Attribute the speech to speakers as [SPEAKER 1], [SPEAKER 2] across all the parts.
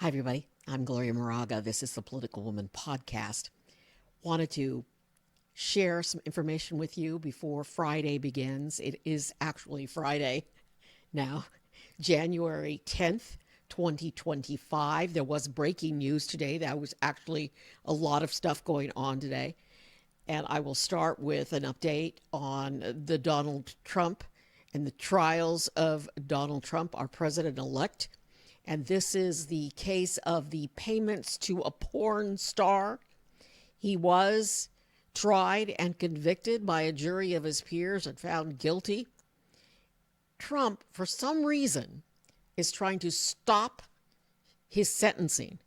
[SPEAKER 1] Hi, everybody. I'm Gloria Moraga. This is the Political Woman podcast. Wanted to share some information with you before Friday begins. It is actually Friday now, January 10th, 2025. There was breaking news today. There was actually a lot of stuff going on today. And I will start with an update on the Donald Trump and the trials of Donald Trump, our president elect. And this is the case of the payments to a porn star. He was tried and convicted by a jury of his peers and found guilty. Trump, for some reason, is trying to stop his sentencing.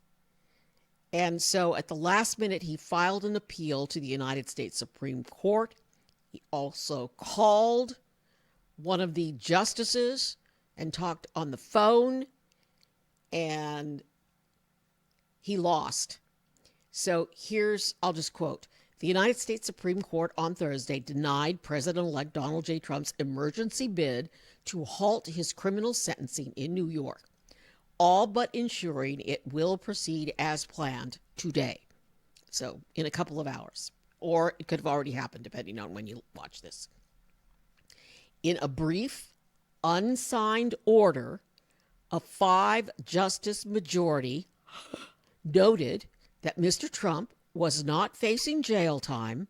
[SPEAKER 1] And so at the last minute, he filed an appeal to the United States Supreme Court. He also called one of the justices and talked on the phone, and he lost. So I'll just quote. The United States Supreme Court on Thursday denied President-elect Donald J. Trump's emergency bid to halt his criminal sentencing in New York, all but ensuring it will proceed as planned today. So in a couple of hours, or it could have already happened depending on when you watch this. In a brief, unsigned order, a 5-justice majority noted that Mr. Trump was not facing jail time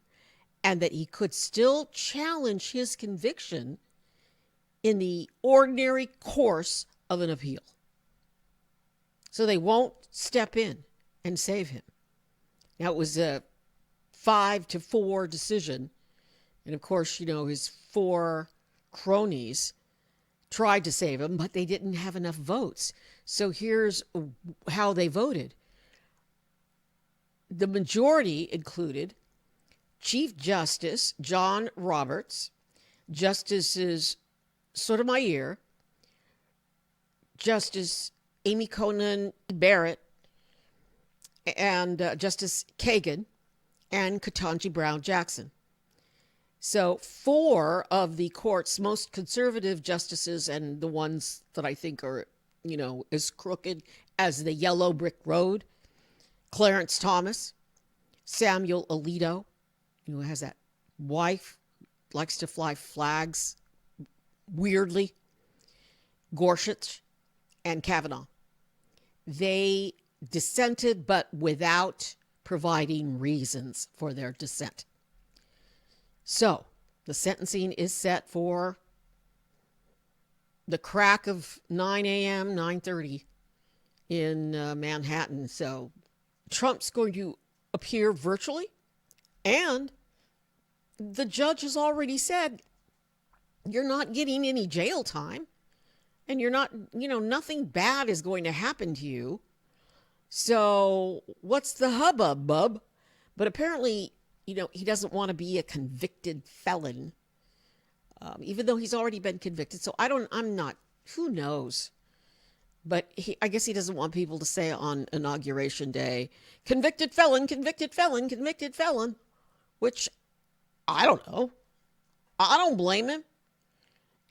[SPEAKER 1] and that he could still challenge his conviction in the ordinary course of an appeal. So they won't step in and save him. Now, it was a 5-4 decision. And of course, his 4 cronies tried to save him, but they didn't have enough votes. So here's how they voted. The majority included Chief Justice John Roberts, Justices Sotomayor, Justice Amy Coney Barrett, and Justice Kagan, and Ketanji Brown Jackson. So 4 of the court's most conservative justices, and the ones that I think are, as crooked as the yellow brick road, Clarence Thomas, Samuel Alito, who has that wife, likes to fly flags weirdly, Gorsuch, and Kavanaugh. They dissented, but without providing reasons for their dissent. So the sentencing is set for the crack of 9 a.m., 9:30 in Manhattan. So Trump's going to appear virtually, and the judge has already said you're not getting any jail time, and you're not, nothing bad is going to happen to you. So what's the hubbub, bub? But apparently, he doesn't want to be a convicted felon, even though he's already been convicted. So who knows? But I guess he doesn't want people to say on Inauguration Day, convicted felon, convicted felon, convicted felon, which I don't know. I don't blame him.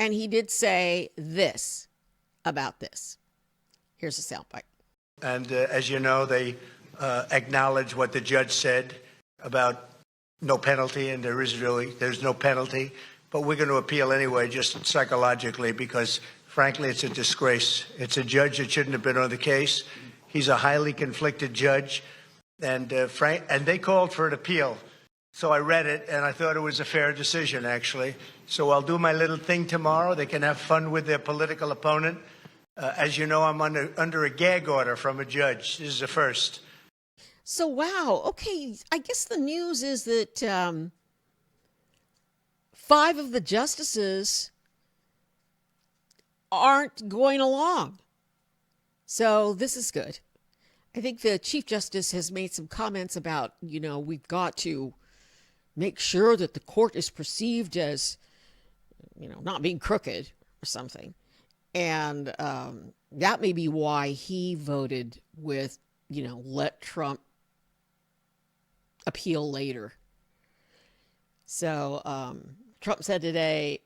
[SPEAKER 1] And he did say this about this. Here's a soundbite.
[SPEAKER 2] And as you know, they acknowledge what the judge said about no penalty, and there's no penalty. But we're going to appeal anyway, just psychologically, because frankly, it's a disgrace. It's a judge that shouldn't have been on the case. He's a highly conflicted judge, and they called for an appeal. So I read it, and I thought it was a fair decision, actually. So I'll do my little thing tomorrow. They can have fun with their political opponent. As you know, I'm under a gag order from a judge. This is a first.
[SPEAKER 1] So, wow. Okay. I guess the news is that 5 of the justices aren't going along. So this is good. I think the Chief Justice has made some comments about, we've got to make sure that the court is perceived as, not being crooked or something. And that may be why he voted with, let Trump appeal later. So Trump said today,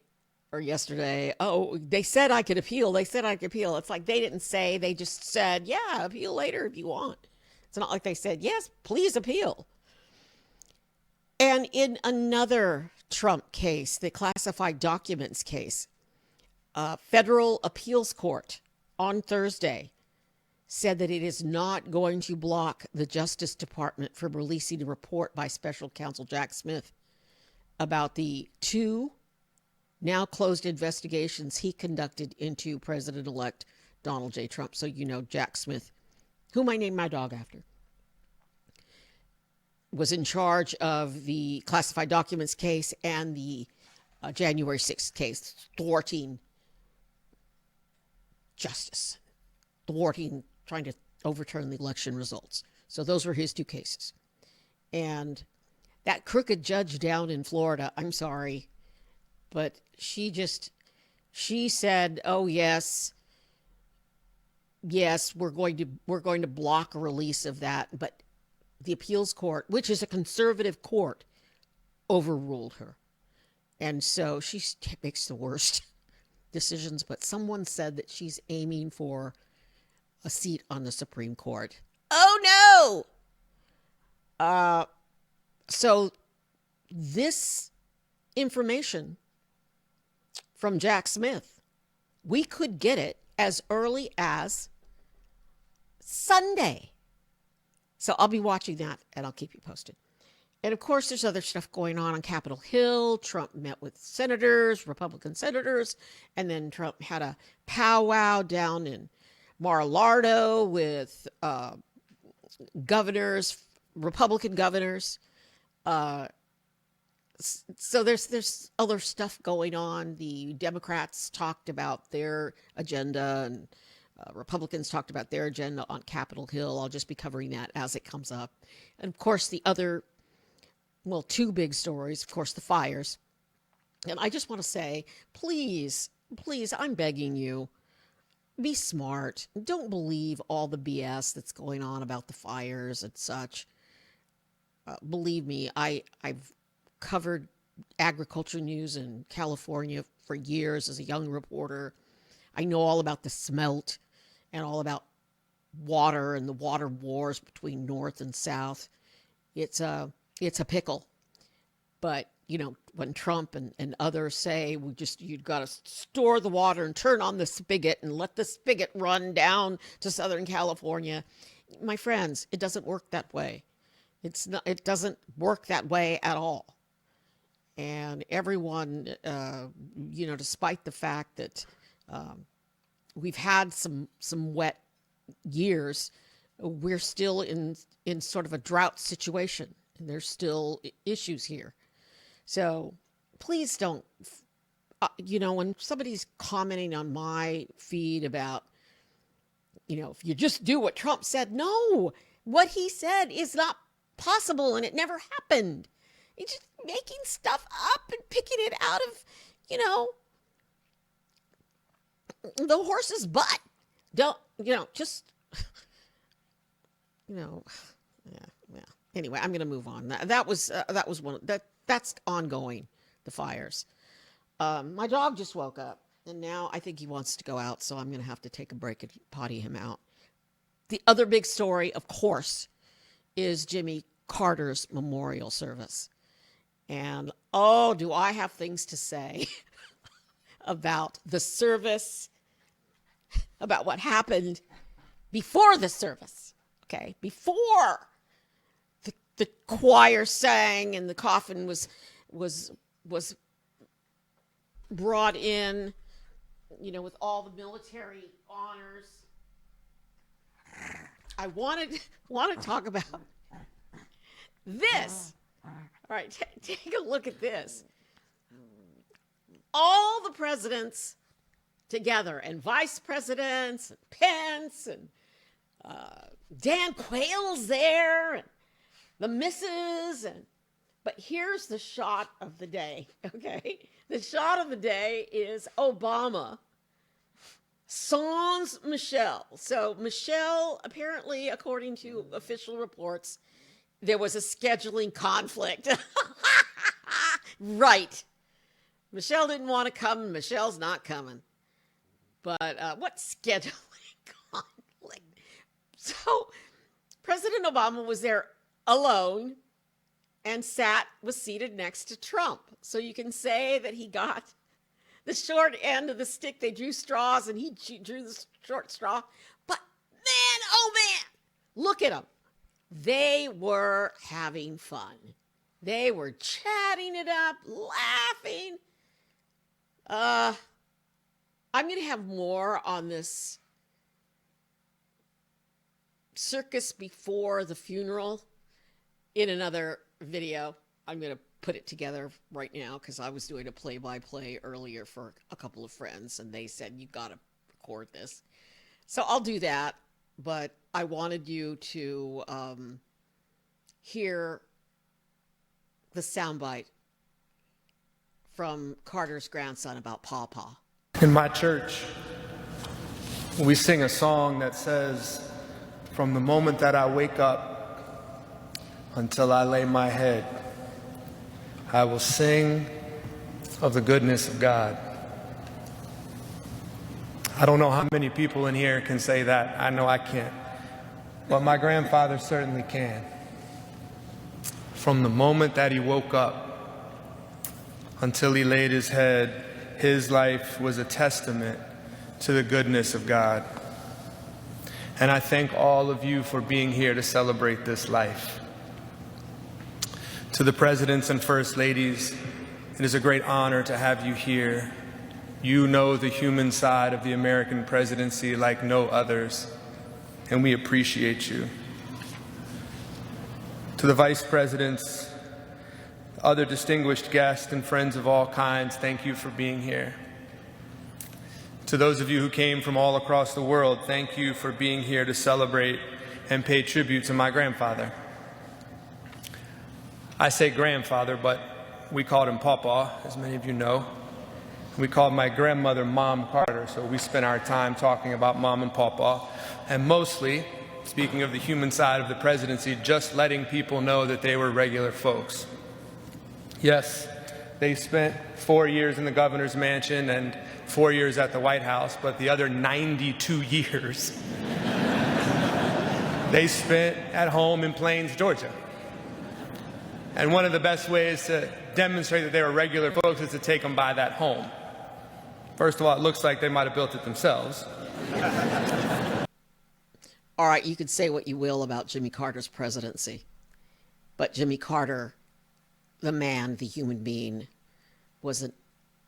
[SPEAKER 1] or yesterday, oh, they said I could appeal. They said I could appeal. It's like they didn't say, they just said, yeah, appeal later if you want. It's not like they said, yes, please appeal. And in another Trump case, the classified documents case, federal appeals court on Thursday said that it is not going to block the Justice Department from releasing a report by special counsel Jack Smith about the two now closed investigations he conducted into President-elect Donald J. Trump. So you know Jack Smith, whom I named my dog after, was in charge of the classified documents case and the January 6th case, thwarting justice, trying to overturn the election results. So those were his two cases. And that crooked judge down in Florida, I'm sorry, but she said, oh, yes, we're going to block a release of that. But the appeals court, which is a conservative court, overruled her. And so she makes the worst decisions. But someone said that she's aiming for a seat on the Supreme Court. Oh, no! So this information from Jack Smith, we could get it as early as Sunday. So I'll be watching that, and I'll keep you posted. And of course, there's other stuff going on Capitol Hill. Trump met with senators, Republican senators, and then Trump had a powwow down in Mar-a-Lago with governors, Republican governors. So there's other stuff going on. The Democrats talked about their agenda, and Republicans talked about their agenda on Capitol Hill. I'll just be covering that as it comes up. And of course, the other, two big stories, of course, the fires. And I just want to say, please, I'm begging you, be smart. Don't believe all the BS that's going on about the fires and such. Believe me, I've covered agriculture news in California for years as a young reporter. I know all about the smelt and all about water and the water wars between North and South. It's a pickle. But, when Trump and others say you've got to store the water and turn on the spigot and let the spigot run down to Southern California, my friends, it doesn't work that way. It doesn't work that way at all. And everyone, despite the fact that we've had some wet years, we're still in sort of a drought situation, and there's still issues here. So please don't, when somebody's commenting on my feed about, if you just do what Trump said, no, what he said is not possible and it never happened. He's just making stuff up and picking it out of, the horse's butt. Don't, just, yeah. Anyway, I'm going to move on. That was one that's ongoing, the fires. My dog just woke up and now I think he wants to go out. So I'm going to have to take a break and potty him out. The other big story, of course, is Jimmy Carter's memorial service. And, do I have things to say about the service, about what happened before the service, okay? Before the choir sang and the coffin was brought in, with all the military honors. I want to talk about this. All right, take a look at this. All the presidents together, and vice presidents, and Pence, and Dan Quayle's there, and the missus, but here's the shot of the day, okay? The shot of the day is Obama sans Michelle. So Michelle, apparently, according to official reports, there was a scheduling conflict. Right. Michelle didn't want to come. Michelle's not coming. But what scheduling conflict? So President Obama was there alone and was seated next to Trump. So you can say that he got the short end of the stick. They drew straws and he drew the short straw. But man, oh man, look at them. They were having fun. They were chatting it up, laughing. I'm going to have more on this circus before the funeral in another video. I'm going to put it together right now because I was doing a play-by-play earlier for a couple of friends, and they said, you got to record this. So I'll do that, but I wanted you to hear the soundbite from Carter's grandson about Pawpaw.
[SPEAKER 3] In my church, we sing a song that says, from the moment that I wake up until I lay my head, I will sing of the goodness of God. I don't know how many people in here can say that. I know I can't. But my grandfather certainly can. From the moment that he woke up until he laid his head, his life was a testament to the goodness of God. And I thank all of you for being here to celebrate this life. To the presidents and first ladies, it is a great honor to have you here. You know the human side of the American presidency like no others, and we appreciate you. To the vice presidents, other distinguished guests and friends of all kinds, thank you for being here. To those of you who came from all across the world, thank you for being here to celebrate and pay tribute to my grandfather. I say grandfather, but we called him Pawpaw, as many of you know. We called my grandmother Mom Carter, so we spent our time talking about Mom and Pawpaw, and mostly, speaking of the human side of the presidency, just letting people know that they were regular folks. Yes, they spent 4 years in the governor's mansion and 4 years at the White House, but the other 92 years they spent at home in Plains, Georgia. And one of the best ways to demonstrate that they were regular folks is to take them by that home. First of all, it looks like they might have built it themselves.
[SPEAKER 1] All right, you could say what you will about Jimmy Carter's presidency, but Jimmy Carter, the man, the human being, was an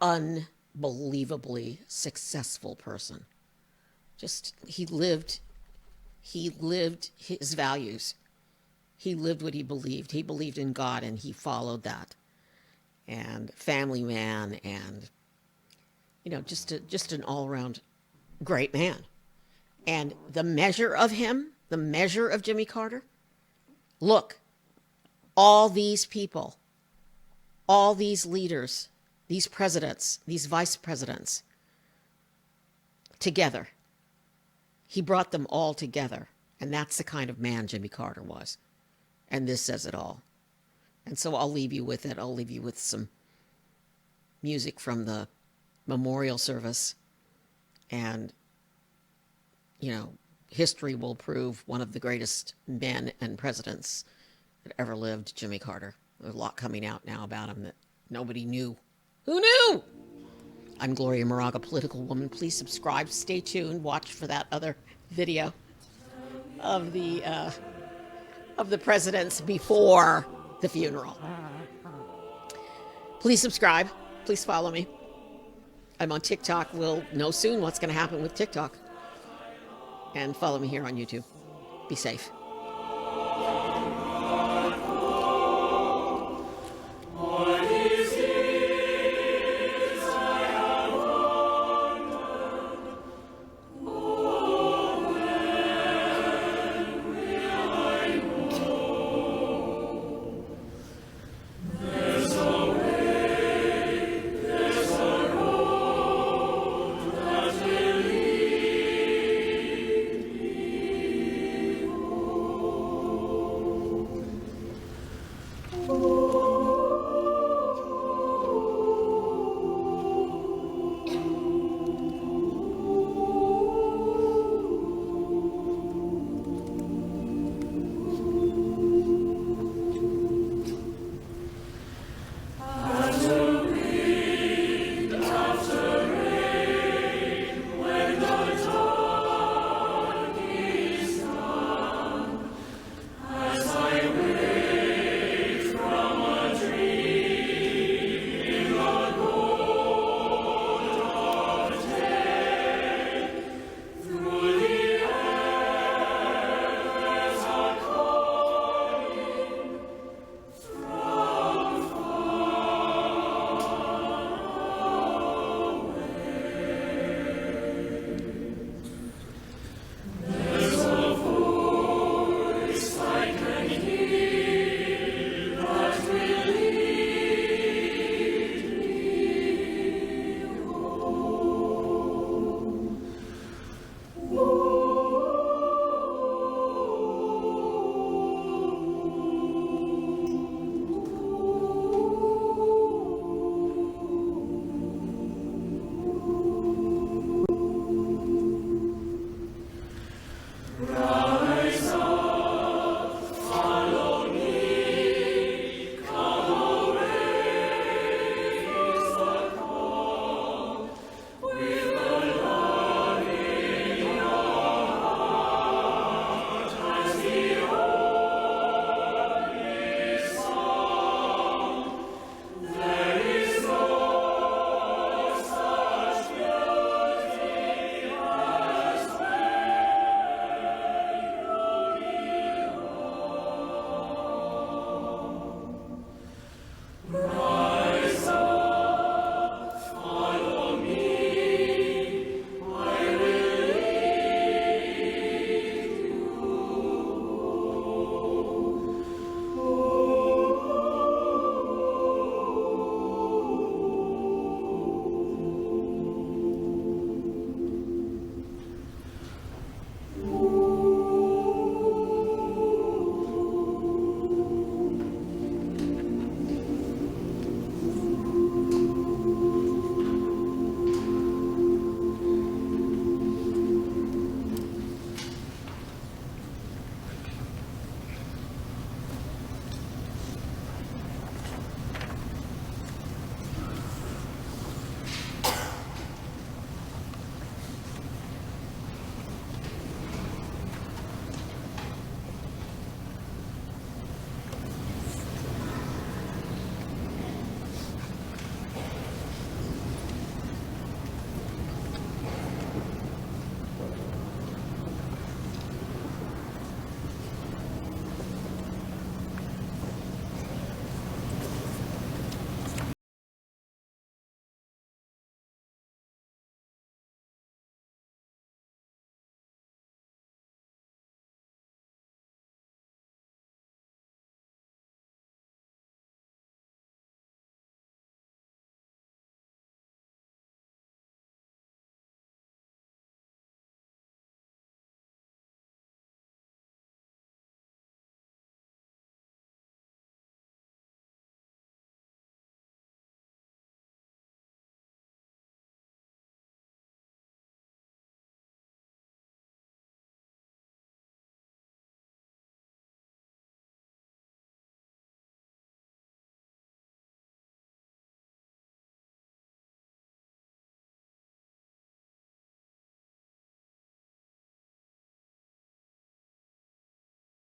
[SPEAKER 1] unbelievably successful person. He lived his values. He lived what he believed. He believed in God, and he followed that. And family man, and just an all-around great man. And the measure of him, the measure of Jimmy Carter, look, all these people, all these leaders, these presidents, these vice presidents, together. He brought them all together. And that's the kind of man Jimmy Carter was. And this says it all. And so I'll leave you with it. I'll leave you with some music from the memorial service. And, history will prove one of the greatest men and presidents that ever lived, Jimmy Carter. There's a lot coming out now about him that nobody knew. Who knew? I'm Gloria Moraga, political woman. Please subscribe. Stay tuned. Watch for that other video of the presidents before the funeral. Please subscribe. Please follow me. I'm on TikTok. We'll know soon what's going to happen with TikTok. And follow me here on YouTube. Be safe.